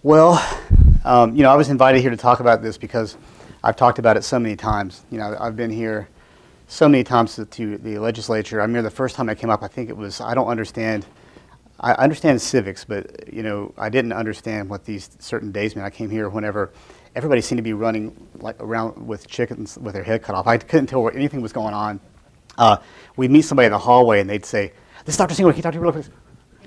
Well, I was invited here to talk about this because I've talked about it so many times. I've been here so many times to the legislature. I remember the first time I came up, I think it was, I understand civics, but, I didn't understand what these certain days meant. I came here whenever everybody seemed to be running like around with chickens with their head cut off. I couldn't tell where anything was going on. We'd meet somebody in the hallway and they'd say, "This is Dr. Singleton, can you talk to you real quick?"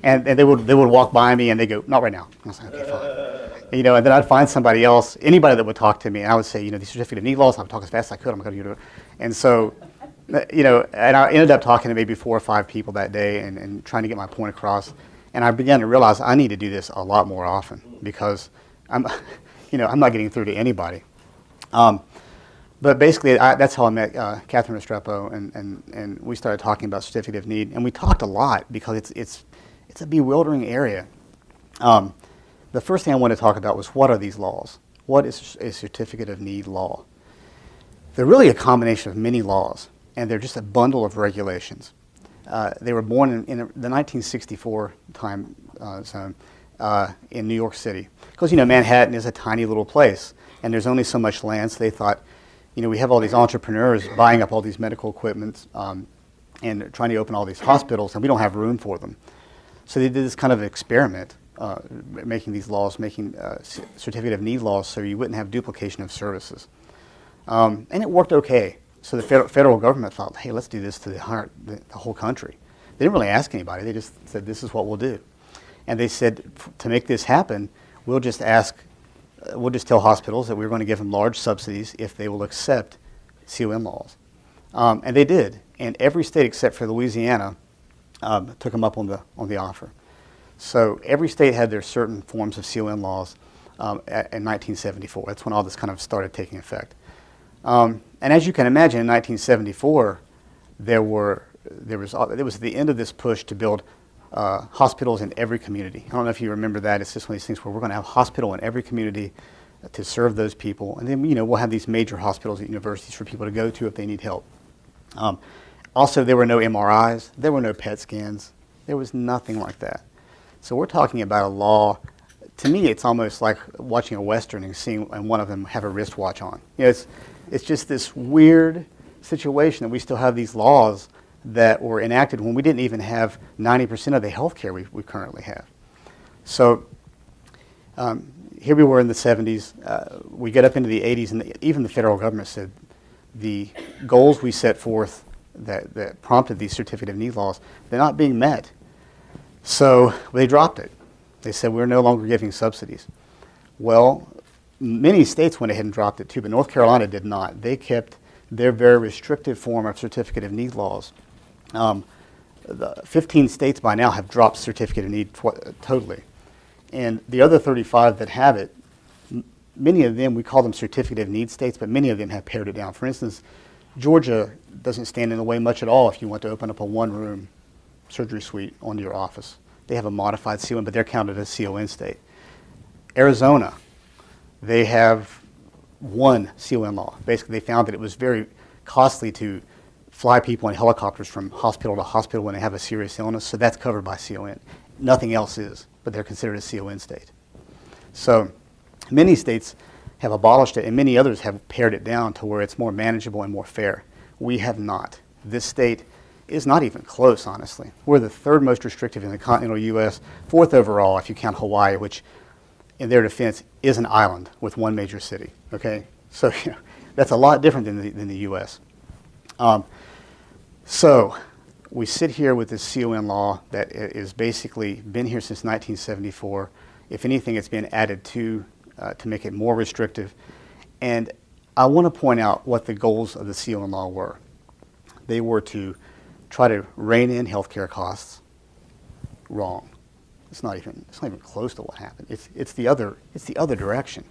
And they would walk by me and they go, "Not right now." I was like, "Okay, fine." And then I'd find somebody else, anybody that would talk to me, and I would say, these certificate of need laws, I would talk as fast as I could, I'm going to do it. And so, and I ended up talking to maybe 4 or 5 people that day and trying to get my point across. And I began to realize I need to do this a lot more often because I'm not getting through to anybody. But basically, that's how I met Catherine Restrepo, and we started talking about certificate of need. And we talked a lot because it's a bewildering area. The first thing I wanted to talk about was, what are these laws? What is a certificate of need law? They're really a combination of many laws, and they're just a bundle of regulations. They were born in the 1964 time zone in New York City. Because, Manhattan is a tiny little place, and there's only so much land, so they thought, we have all these entrepreneurs buying up all these medical equipment and trying to open all these hospitals, and we don't have room for them. So they did this kind of experiment, making these laws, making certificate of need laws so you wouldn't have duplication of services. And it worked okay. So the federal government thought, hey, let's do this to the whole country. They didn't really ask anybody. They just said, this is what we'll do. And they said, to make this happen, we'll just tell hospitals that we're going to give them large subsidies if they will accept CON laws. And they did. And every state except for Louisiana took them up on the offer. So every state had their certain forms of CON laws in 1974. That's when all this kind of started taking effect. And as you can imagine, in 1974, it was the end of this push to build hospitals in every community. I don't know if you remember that. It's just one of these things where we're going to have a hospital in every community to serve those people. And then, we'll have these major hospitals at universities for people to go to if they need help. Also, there were no MRIs. There were no PET scans. There was nothing like that. So we're talking about a law. To me, it's almost like watching a Western and seeing one of them have a wristwatch on. It's just this weird situation that we still have these laws that were enacted when we didn't even have 90% of the health care we currently have. So here we were in the 70s. We get up into the 80s, and even the federal government said the goals we set forth that prompted these certificate of need laws, they're not being met. So they dropped it. They said, we're no longer giving subsidies. Well, many states went ahead and dropped it too, but North Carolina did not. They kept their very restrictive form of certificate of need laws. The 15 states by now have dropped certificate of need totally. And the other 35 that have it, many of them, we call them certificate of need states, but many of them have pared it down. For instance, Georgia doesn't stand in the way much at all if you want to open up a one-room surgery suite onto your office. They have a modified CON, but they're counted as CON state. Arizona, they have one CON law. Basically, they found that it was very costly to fly people in helicopters from hospital to hospital when they have a serious illness, so that's covered by CON. Nothing else is, but they're considered a CON state. So many states have abolished it, and many others have pared it down to where it's more manageable and more fair. We have not. This state is not even close, honestly. We're the 3rd most restrictive in the continental U.S., 4th overall if you count Hawaii, which, in their defense, is an island with one major city. Okay, so that's a lot different than the U.S. So we sit here with this CON law that is basically been here since 1974. If anything, it's been added to make it more restrictive. And I want to point out what the goals of the CON law were. They were to try to rein in healthcare costs. Wrong. It's not even close to what happened. It's the other direction.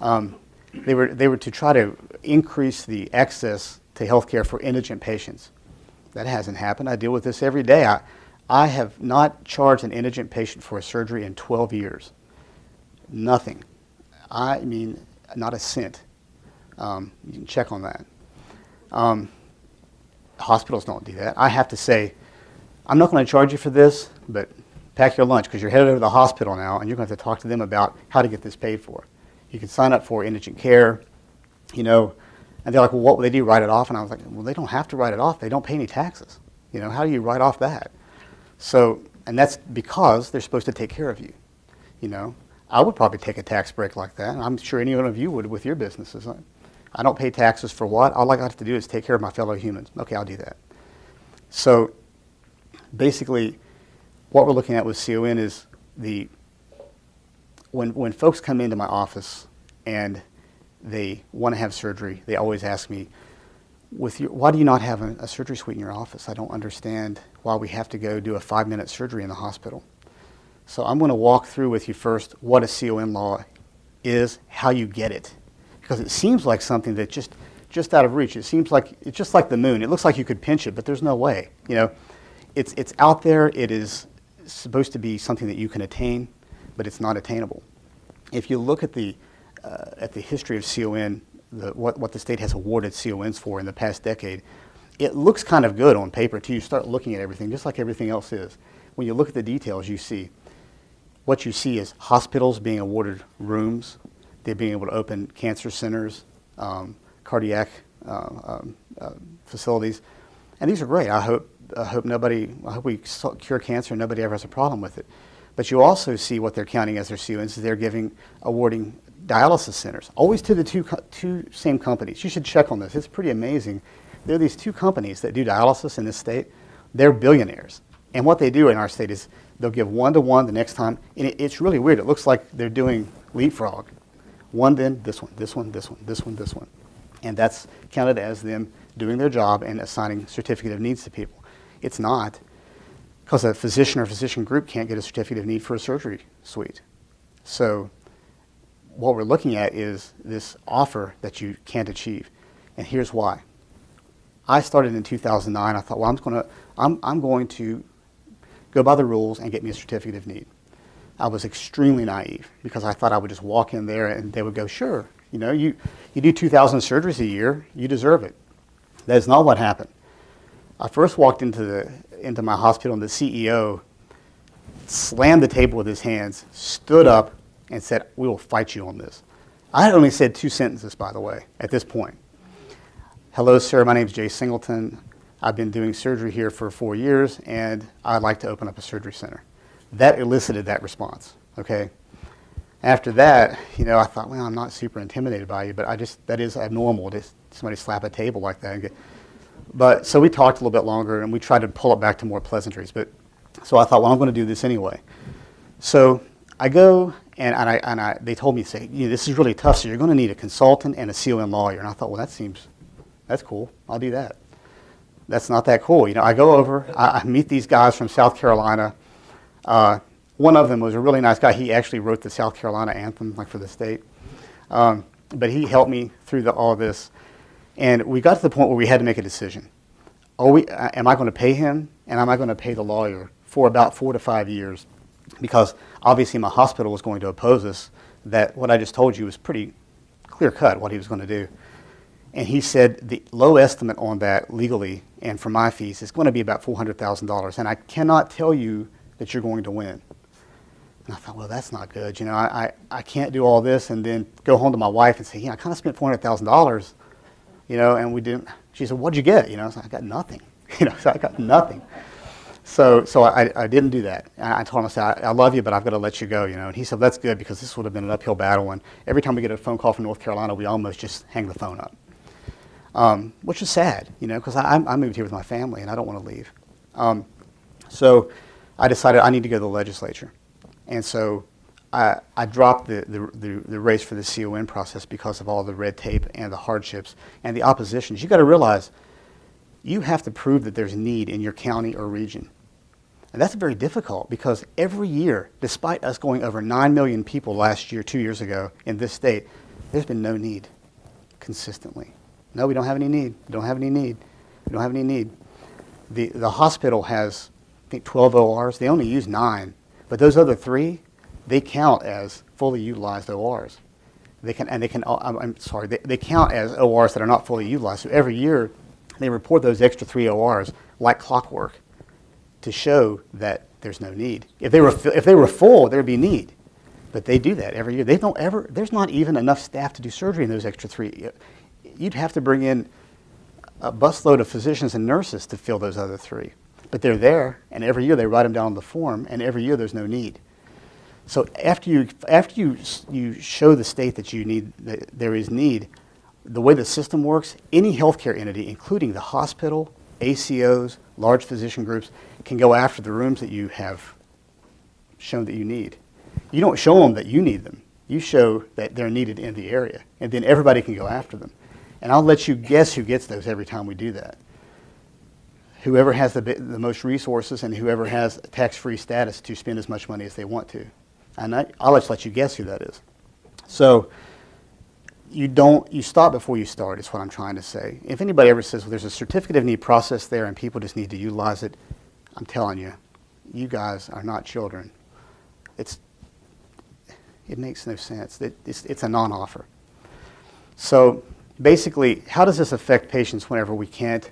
They were to try to increase the access to healthcare for indigent patients. That hasn't happened. I deal with this every day. I have not charged an indigent patient for a surgery in 12 years. Nothing. I mean, not a cent. You can check on that. Hospitals don't do that. I have to say, I'm not going to charge you for this, but pack your lunch because you're headed over to the hospital now and you're going to have to talk to them about how to get this paid for. You can sign up for indigent care, you know, and they're like, well, what will they do, write it off? And I was like, well, they don't have to write it off. They don't pay any taxes. You know, how do you write off that? So, and that's because they're supposed to take care of you, you know. I would probably take a tax break like that, and I'm sure any one of you would with your businesses. I don't pay taxes for what? All I have to do is take care of my fellow humans. Okay, I'll do that. So basically, what we're looking at with CON is when folks come into my office and they want to have surgery, they always ask me, why do you not have a surgery suite in your office? I don't understand why we have to go do a 5-minute surgery in the hospital. So I'm going to walk through with you first what a CON law is, how you get it. Because it seems like something that just out of reach. It seems like it's just like the moon. It looks like you could pinch it, but there's no way. You know, it's out there. It is supposed to be something that you can attain, but it's not attainable. If you look at the history of CON, what the state has awarded CONs for in the past decade, it looks kind of good on paper till you start looking at everything, just like everything else is. When you look at the details, what you see is hospitals being awarded rooms. They're being able to open cancer centers, cardiac facilities, and these are great. I hope we cure cancer and nobody ever has a problem with it. But you also see what they're counting as their CONs. They're awarding dialysis centers, always to the two same companies. You should check on this. It's pretty amazing. There are these two companies that do dialysis in this state. They're billionaires, and what they do in our state is they'll give 1-to-1 the next time, and it's really weird. It looks like they're doing leapfrog. One, then this one, this one, this one, this one, this one. And that's counted as them doing their job and assigning certificate of needs to people. It's not, because a physician or physician group can't get a certificate of need for a surgery suite. So what we're looking at is this offer that you can't achieve. And here's why. I started in 2009. I thought, well, I'm going to go by the rules and get me a certificate of need. I was extremely naive because I thought I would just walk in there and they would go, sure, you know, you do 2,000 surgeries a year, you deserve it. That is not what happened. I first walked into my hospital and the CEO slammed the table with his hands, stood up, and said, we will fight you on this. I had only said 2 sentences, by the way, at this point. Hello, sir, my name is Jay Singleton. I've been doing surgery here for 4 years, and I'd like to open up a surgery center. That elicited that response, okay? After that, you know, I thought, well, I'm not super intimidated by you, but that is abnormal to somebody slap a table like that. But so we talked a little bit longer, and we tried to pull it back to more pleasantries. But so I thought, well, I'm going to do this anyway. So I go, and they told me, say, you know, this is really tough, so you're going to need a consultant and a CON lawyer. And I thought, well, that's cool. I'll do that. That's not that cool. You know, I go over, I meet these guys from South Carolina. One of them was a really nice guy. He actually wrote the South Carolina anthem, like for the state. But he helped me through all of this. And we got to the point where we had to make a decision. Am I going to pay him, and am I going to pay the lawyer for about 4 to 5 years? Because obviously my hospital was going to oppose us, that what I just told you was pretty clear cut what he was going to do. And he said the low estimate on that legally and for my fees is going to be about $400,000. And I cannot tell you that you're going to win. And I thought, well, that's not good. You know, I can't do all this and then go home to my wife and say, yeah, I kind of spent $400,000, you know, and we didn't. She said, what'd you get? You know, I was like, I got nothing. You know, so I got nothing. So I didn't do that. And I told him, I said, I love you, but I've got to let you go, you know. And he said, that's good, because this would have been an uphill battle. And every time we get a phone call from North Carolina, we almost just hang the phone up, which is sad, you know, because I moved here with my family, and I don't want to leave. So I decided I need to go to the legislature. And so I dropped the race for the CON process because of all the red tape and the hardships and the oppositions. You've got to realize you have to prove that there's need in your county or region. And that's very difficult, because every year, despite us going over 9 million people last year, 2 years ago, in this state, there's been no need consistently. No, we don't have any need. We don't have any need. We don't have any need. The hospital has, I think, 12 ORs. They only use 9. But those other 3, they count as fully utilized ORs. They count as ORs that are not fully utilized. So every year, they report those extra 3 ORs like clockwork to show that there's no need. If they were full, there'd be need. But they do that every year. They don't ever. There's not even enough staff to do surgery in those extra 3. You'd have to bring in a busload of physicians and nurses to fill those other 3. But they're there, and every year they write them down on the form, and every year there's no need. So after you show the state that you need, that there is need, the way the system works, any healthcare entity, including the hospital, ACOs, large physician groups, can go after the rooms that you have shown that you need. You don't show them that you need them. You show that they're needed in the area, and then everybody can go after them. And I'll let you guess who gets those every time we do that. Whoever has the most resources and whoever has tax-free status to spend as much money as they want to. And I'll just let you guess who that is. So you stop before you start is what I'm trying to say. If anybody ever says, well, there's a certificate of need process there and people just need to utilize it, I'm telling you, you guys are not children. It makes no sense. It's a non-offer. So basically, how does this affect patients whenever we can't,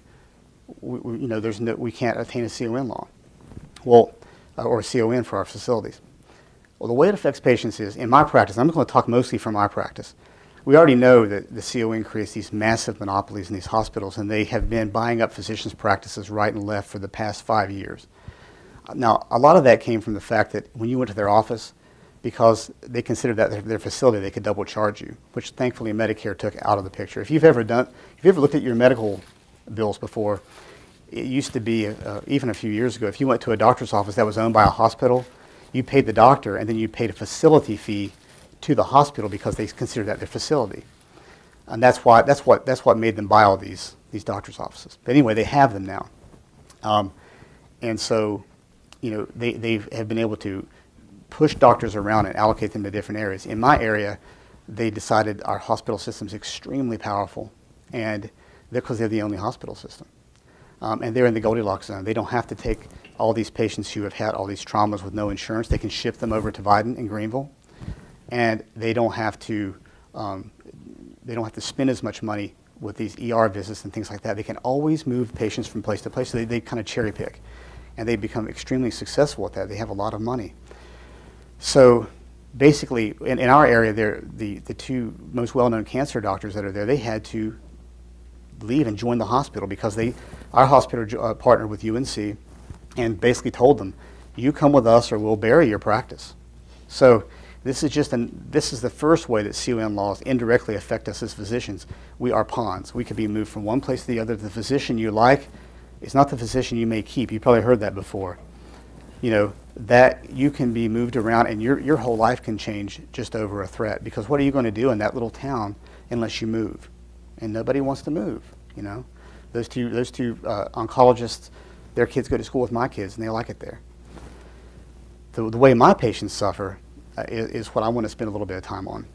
we can't attain a CON law, or a CON for our facilities? Well, the way it affects patients is, in my practice, I'm going to talk mostly from my practice. We already know that the CON creates these massive monopolies in these hospitals, and they have been buying up physicians' practices right and left for the past 5 years. Now, a lot of that came from the fact that when you went to their office, because they considered that their facility, they could double charge you, which thankfully Medicare took out of the picture. If you've ever looked at your medical bills before, it used to be, even a few years ago, if you went to a doctor's office that was owned by a hospital, you paid the doctor and then you paid a facility fee to the hospital because they considered that their facility. And that's what made them buy all these doctor's offices. But anyway, they have them now. And so, they have been able to push doctors around and allocate them to different areas. In my area, they decided our hospital system is extremely powerful, and because they're the only hospital system. And they're in the Goldilocks zone. They don't have to take all these patients who have had all these traumas with no insurance. They can ship them over to Biden in Greenville, and they don't have to spend as much money with these ER visits and things like that. They can always move patients from place to place. So they kind of cherry pick, and they become extremely successful at that. They have a lot of money. So basically, in our area, the 2 most well-known cancer doctors that are there, they had to leave and join the hospital because our hospital partnered with UNC and basically told them, you come with us or we'll bury your practice. So this is the first way that CON laws indirectly affect us as physicians. We are pawns. We could be moved from one place to the other. The physician you like is not the physician you may keep. You probably heard that before. That you can be moved around and your whole life can change just over a threat, because what are you going to do in that little town unless you move? And nobody wants to move, Those two oncologists, their kids go to school with my kids and they like it there. The way my patients suffer is what I want to spend a little bit of time on.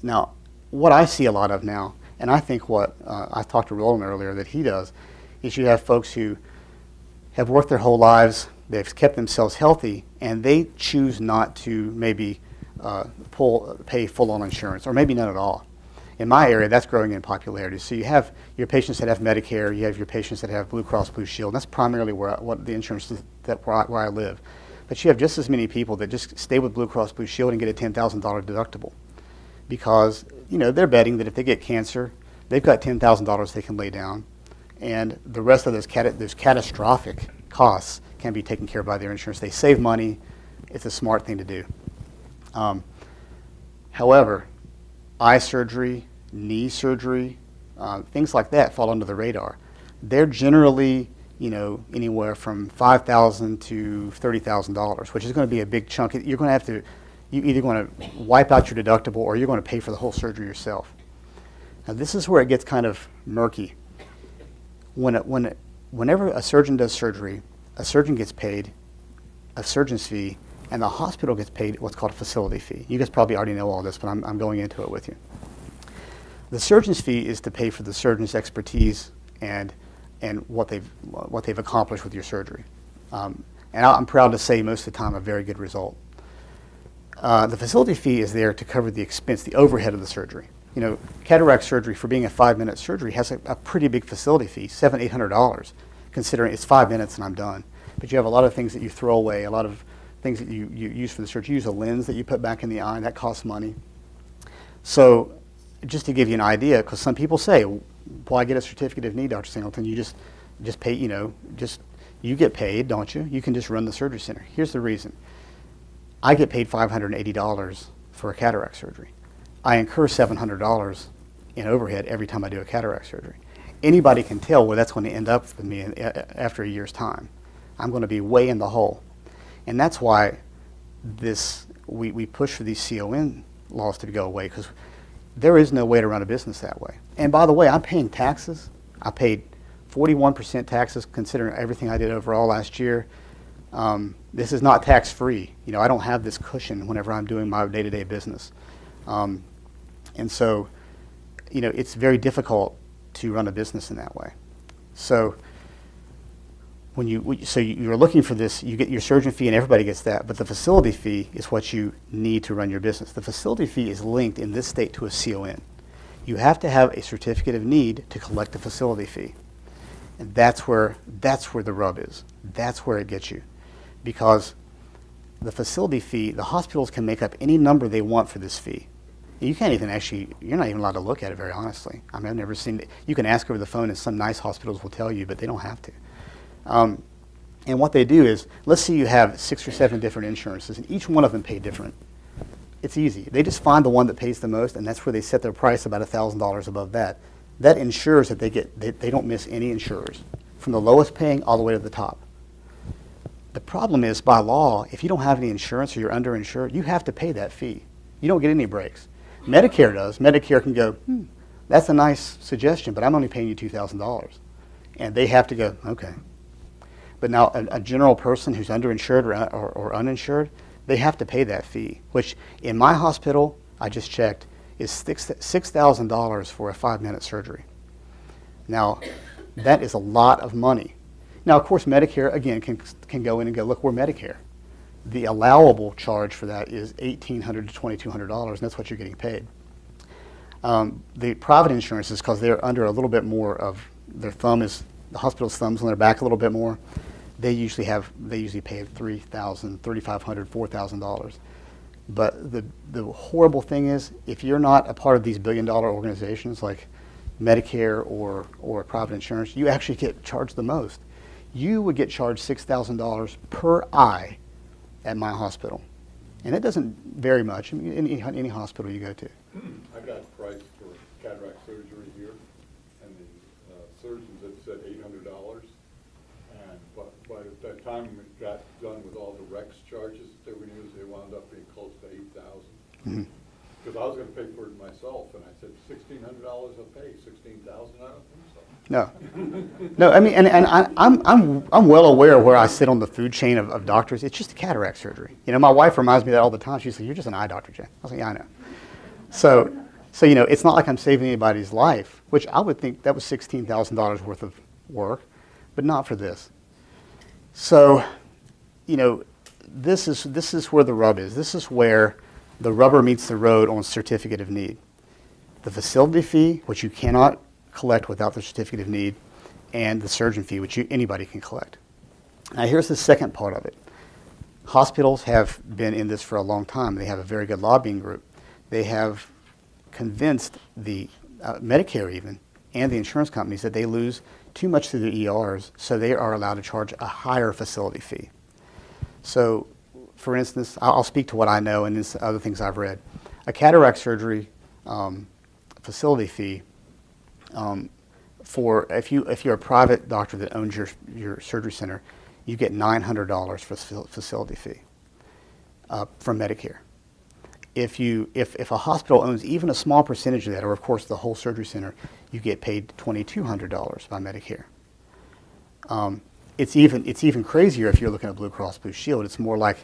Now, what I see a lot of now, and I think what I talked to Roland earlier that he does, is you have folks who have worked their whole lives, they've kept themselves healthy, and they choose not to maybe pay full-on insurance, or maybe none at all. In my area, that's growing in popularity. So you have your patients that have Medicare, you have your patients that have Blue Cross Blue Shield, and that's primarily what the insurance is where I live. But you have just as many people that just stay with Blue Cross Blue Shield and get a $10,000 deductible, because they're betting that if they get cancer, they've got $10,000 they can lay down, and the rest of those catastrophic costs can be taken care of by their insurance. They save money. It's a smart thing to do. However, eye surgery, knee surgery, things like that fall under the radar. They're generally, anywhere from $5,000 to $30,000, which is going to be a big chunk. You're either going to wipe out your deductible or you're going to pay for the whole surgery yourself. Now, this is where it gets kind of murky. Whenever a surgeon does surgery, a surgeon gets paid a surgeon's fee, and the hospital gets paid what's called a facility fee. You guys probably already know all this, but I'm going into it with you. The surgeon's fee is to pay for the surgeon's expertise and what they've accomplished with your surgery. And I'm proud to say most of the time a very good result. The facility fee is there to cover the expense, the overhead of the surgery. Cataract surgery, for being a 5-minute surgery, has a pretty big facility fee, $700–800, considering it's 5 minutes and I'm done. but you have a lot of things that you throw away, a lot of things that you use for the surgery. You use a lens that you put back in the eye, and that costs money. So just to give you an idea, because some people say, why get a certificate of need, Dr. Singleton? You just pay, you get paid, don't you? You can just run the surgery center. Here's the reason. I get paid $580 for a cataract surgery. I incur $700 in overhead every time I do a cataract surgery. Anybody can tell where that's going to end up with me after a year's time. I'm going to be way in the hole. And that's why we push for these CON laws to go away, because there is no way to run a business that way. And by the way, I'm paying taxes. I paid 41% taxes considering everything I did overall last year. This is not tax-free. I don't have this cushion whenever I'm doing my day-to-day business. And so, it's very difficult to run a business in that way. So you're looking for this, you get your surgeon fee and everybody gets that, but the facility fee is what you need to run your business. The facility fee is linked in this state to a CON. You have to have a certificate of need to collect the facility fee. And that's where the rub is. That's where it gets you. Because the facility fee, the hospitals can make up any number they want for this fee. You can't even you're not even allowed to look at it, very honestly. I mean, I've never seen it. You can ask over the phone and some nice hospitals will tell you, but they don't have to. And what they do is, let's say you have 6 or 7 different insurances and each one of them pay different. It's easy. They just find the one that pays the most, and that's where they set their price about $1,000 above that. That ensures that they don't miss any insurers, from the lowest paying all the way to the top. The problem is, by law, if you don't have any insurance or you're underinsured, you have to pay that fee. You don't get any breaks. Medicare does. Medicare can go, that's a nice suggestion, but I'm only paying you $2,000. And they have to go, okay. But now a general person who's underinsured or uninsured, they have to pay that fee, which in my hospital, I just checked, is $6,000 for a 5-minute surgery. Now, that is a lot of money. Now, of course, Medicare, again, can go in and go, look, we're Medicare. The allowable charge for that is $1,800 to $2,200, and that's what you're getting paid. The private insurances, because they're under a little bit more of the hospital's thumbs on their back a little bit more, they usually pay $3,000, $3,500, $4,000. But the horrible thing is, if you're not a part of these billion-dollar organizations like Medicare or private insurance, you actually get charged the most. You would get charged $6,000 per eye at my hospital. And it doesn't vary much. I mean, any hospital you go to. I got priced for cataract surgery here, and the surgeons had said $800. And by that time we got done with all the Rex charges that we used, they wound up being close to $8,000. Because I was going to pay for it myself, and I said $1,600 I'll pay, $16,000 I don't think so. No, I mean, and I'm well aware of where I sit on the food chain of doctors. It's just a cataract surgery. My wife reminds me of that all the time. She says, "You're just an eye doctor, Jay." I was like, "Yeah, I know." So it's not like I'm saving anybody's life, which I would think that was $16,000 worth of work, but not for this. So, this is where the rub is. This is where the rubber meets the road on certificate of need. The facility fee, which you cannot collect without the certificate of need, and the surgeon fee, which anybody can collect. Now here's the second part of it. Hospitals have been in this for a long time. They have a very good lobbying group. They have convinced the Medicare even, and the insurance companies that they lose too much through the ERs, so they are allowed to charge a higher facility fee. So, for instance, I'll speak to what I know and then other things I've read. A cataract surgery facility fee, if you're a private doctor that owns your surgery center, you get $900 for facility fee from Medicare. If a hospital owns even a small percentage of that, or of course the whole surgery center, you get paid $2,200 by Medicare. It's even crazier if you're looking at Blue Cross Blue Shield. It's more like,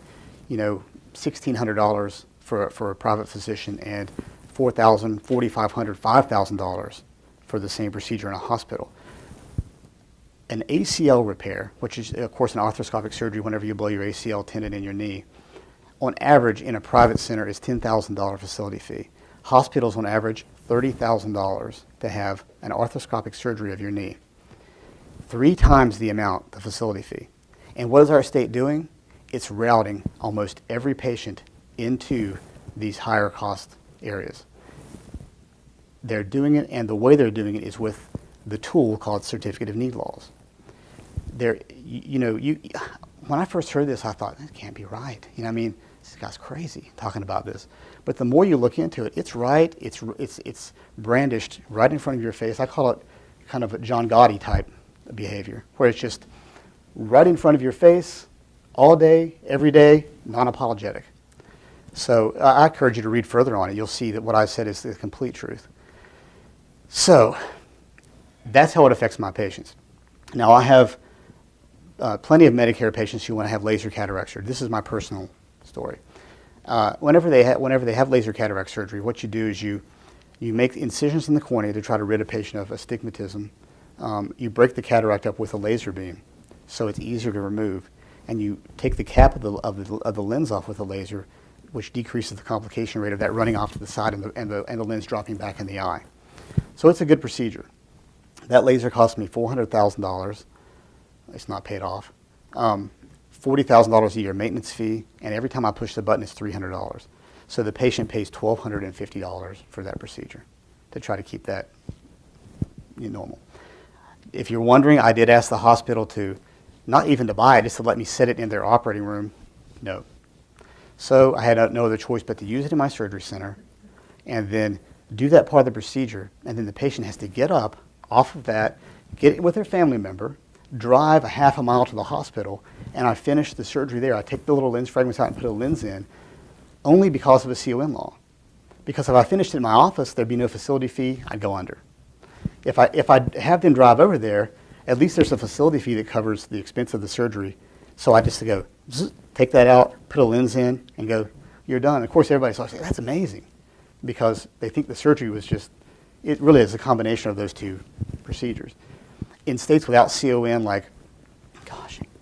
$1,600 for a private physician and $4,000, $4,500, $5,000 for the same procedure in a hospital. An ACL repair, which is of course an arthroscopic surgery whenever you blow your ACL tendon in your knee, on average in a private center is $10,000 facility fee. Hospitals on average $30,000 to have an arthroscopic surgery of your knee. 3 times the amount, the facility fee. And what is our state doing? It's routing almost every patient into these higher cost areas. They're doing it, and the way they're doing it is with the tool called Certificate of Need laws. When I first heard this, I thought, that can't be right. I mean, this guy's crazy talking about this. But the more you look into it, it's right. It's brandished right in front of your face. I call it kind of a John Gotti type behavior, where it's just right in front of your face, all day, every day, non-apologetic. So I encourage you to read further on it. You'll see that what I said is the complete truth. So that's how it affects my patients. Now, I have plenty of Medicare patients who want to have laser cataract surgery. This is my personal story. Whenever they have laser cataract surgery, what you do is you make incisions in the cornea to try to rid a patient of astigmatism. You break the cataract up with a laser beam, so it's easier to remove, and you take the cap of the lens off with a laser, which decreases the complication rate of that running off to the side and the lens dropping back in the eye. So it's a good procedure. That laser cost me $400,000. It's not paid off. $40,000 a year maintenance fee, and every time I push the button, it's $300. So the patient pays $1,250 for that procedure to try to keep that normal. If you're wondering, I did ask the hospital to, not even to buy it, just to let me set it in their operating room. No. So I had no other choice but to use it in my surgery center and then do that part of the procedure, and then the patient has to get up off of that, get it with their family member, drive a half a mile to the hospital, and I finish the surgery there. I take the little lens fragments out and put a lens in, only because of a CON law. Because if I finished it in my office, there'd be no facility fee, I'd go under. If I have them drive over there, at least there's a facility fee that covers the expense of the surgery. So I just go, take that out, put a lens in, and go, you're done. Of course, everybody's like, that's amazing, because they think the surgery was just, it really is a combination of those two procedures. In states without CON, like,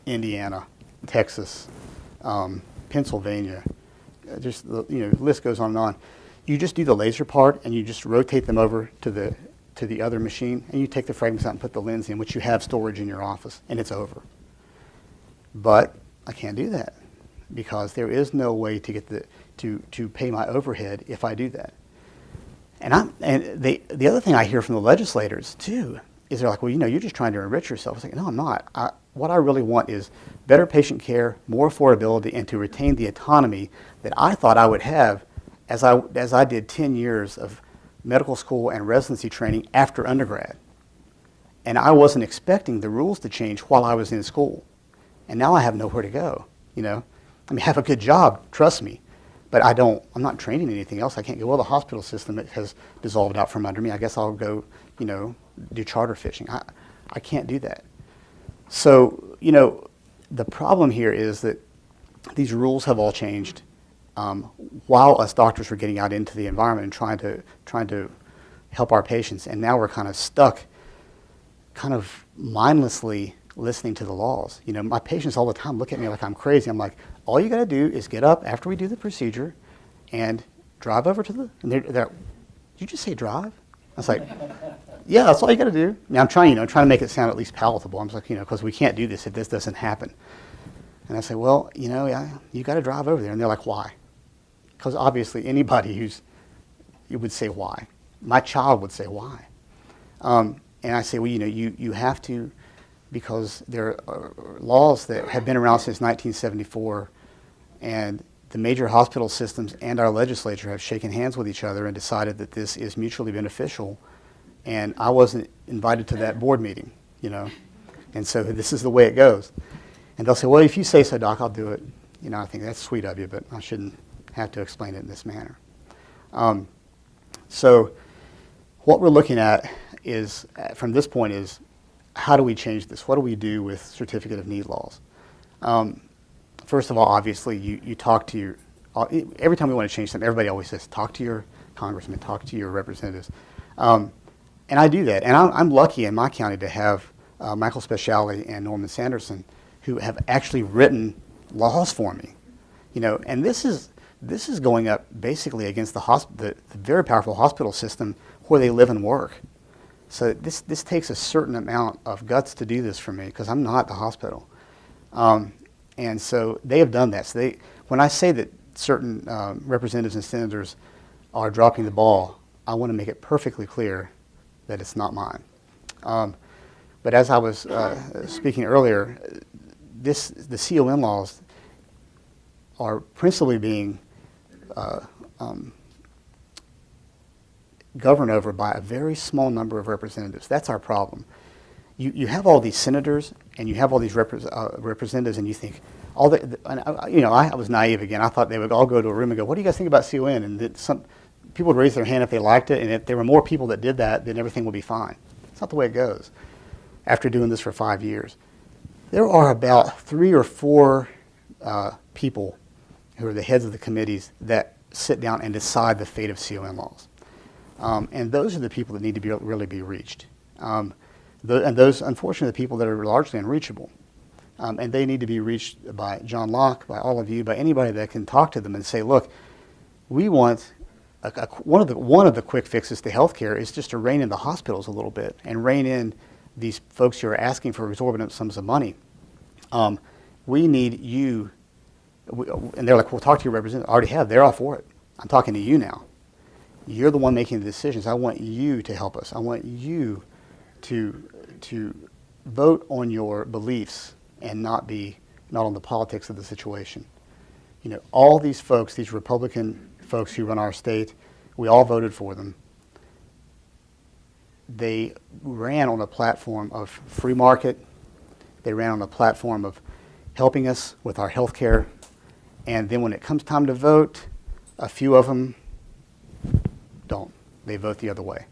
Indiana, Texas, Pennsylvania, just the list goes on and on. You just do the laser part, and you just rotate them over to the other machine, and you take the fragments out and put the lens in, which you have storage in your office, and it's over. But I can't do that because there is no way to get to pay my overhead if I do that. And the other thing I hear from the legislators too is they're like, well, you're just trying to enrich yourself. It's like, no, I'm not. What I really want is better patient care, more affordability, and to retain the autonomy that I thought I would have as I did 10 years of medical school and residency training after undergrad. And I wasn't expecting the rules to change while I was in school. And now I have nowhere to go, I have a good job, trust me, but I'm not trained in anything else. I can't go, well, the hospital system has dissolved out from under me. I guess I'll go, do charter fishing. I can't do that. So, the problem here is that these rules have all changed while us doctors were getting out into the environment and trying to help our patients. And now we're kind of stuck, kind of mindlessly listening to the laws. My patients all the time look at me like I'm crazy. I'm like, all you got to do is get up after we do the procedure and drive over to the, and they're did you just say drive? I was like, yeah, that's all you got to do. Now I'm trying to make it sound at least palatable. I'm like, because we can't do this if this doesn't happen. And I say, well, you got to drive over there. And they're like, why? Because obviously anybody you would say why. My child would say why. And I say, well, you have to, because there are laws that have been around since 1974, and the major hospital systems and our legislature have shaken hands with each other and decided that this is mutually beneficial. And I wasn't invited to that board meeting, and so this is the way it goes. And they'll say, well, if you say so, Doc, I'll do it. I think that's sweet of you, but I shouldn't have to explain it in this manner. So what we're looking at is, from this point, is how do we change this? What do we do with Certificate of Need laws? First of all, obviously, you talk to your, every time we want to change something, everybody always says, talk to your congressman, talk to your representatives. And I do that. And I'm lucky in my county to have Michael Speciale and Norman Sanderson, who have actually written laws for me. And this is going up basically against the very powerful hospital system where they live and work. So this takes a certain amount of guts to do this for me, because I'm not the hospital. And so they have done that. So when I say that certain representatives and senators are dropping the ball, I want to make it perfectly clear that it's not mine. But as I was speaking earlier, the CON laws are principally being governed over by a very small number of representatives. That's our problem. You have all these senators and you have all these representatives, and you think I was naive again. I thought they would all go to a room and go, "What do you guys think about CON?" And that some people would raise their hand if they liked it, and if there were more people that did that, then everything would be fine. It's not the way it goes. After doing this for 5 years, there are about 3 or 4 people who are the heads of the committees that sit down and decide the fate of CON laws. And those are the people that need to really be reached. And those, unfortunately, the people that are largely unreachable. And they need to be reached by John Locke, by all of you, by anybody that can talk to them and say, look, we want one of the quick fixes to healthcare is just to rein in the hospitals a little bit and rein in these folks who are asking for exorbitant sums of money. We need you, and they're like, we'll talk to your representative. I already have. They're all for it. I'm talking to you now. You're the one making the decisions. I want you to help us. I want you to vote on your beliefs and not on the politics of the situation. All these folks, these Republican folks who run our state, we all voted for them. They ran on a platform of free market. They ran on a platform of helping us with our health care. And then when it comes time to vote, a few of them don't. They vote the other way.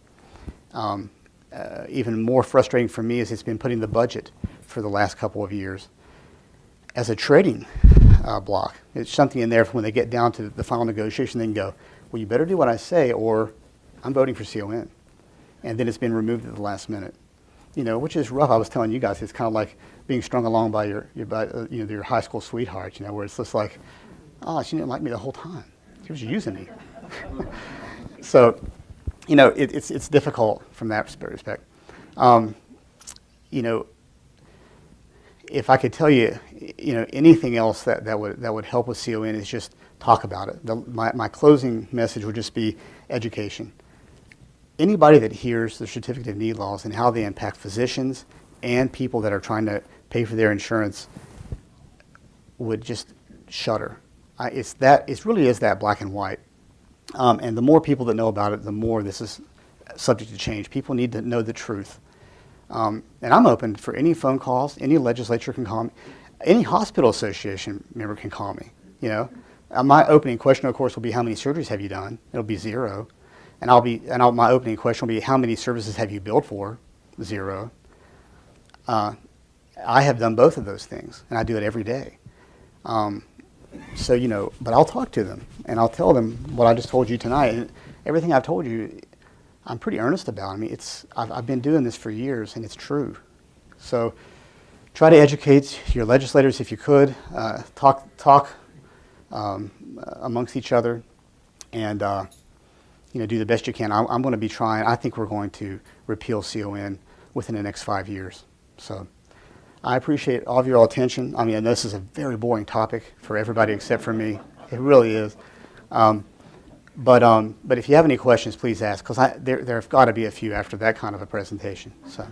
Even more frustrating for me is it's been putting the budget for the last couple of years as a trading block. It's something in there for when they get down to the final negotiation, they can go, well, you better do what I say or I'm voting for CON. And then it's been removed at the last minute, which is rough. I was telling you guys, it's kind of like being strung along by your high school sweetheart, where it's just like, oh, she didn't like me the whole time. She was using me. So, it's difficult from that respect. If I could tell you, anything else that would help with CON is just talk about it. My closing message would just be education. Anybody that hears the certificate of need laws and how they impact physicians and people that are trying to pay for their insurance would just shudder. It really is that black and white. And the more people that know about it, the more this is subject to change. People need to know the truth. And I'm open for any phone calls. Any legislature can call me. Any hospital association member can call me. My opening question, of course, will be how many surgeries have you done? It'll be 0. And my opening question will be how many services have you billed for? 0. I have done both of those things, and I do it every day. But I'll talk to them, and I'll tell them what I just told you tonight. And everything I've told you, I'm pretty earnest about. I've been doing this for years, and it's true. So try to educate your legislators if you could. Talk amongst each other, and do the best you can. I'm going to be trying. I think we're going to repeal CON within the next 5 years. So I appreciate all of your attention. I know this is a very boring topic for everybody except for me. It really is. But if you have any questions, please ask, because there have got to be a few after that kind of a presentation. So.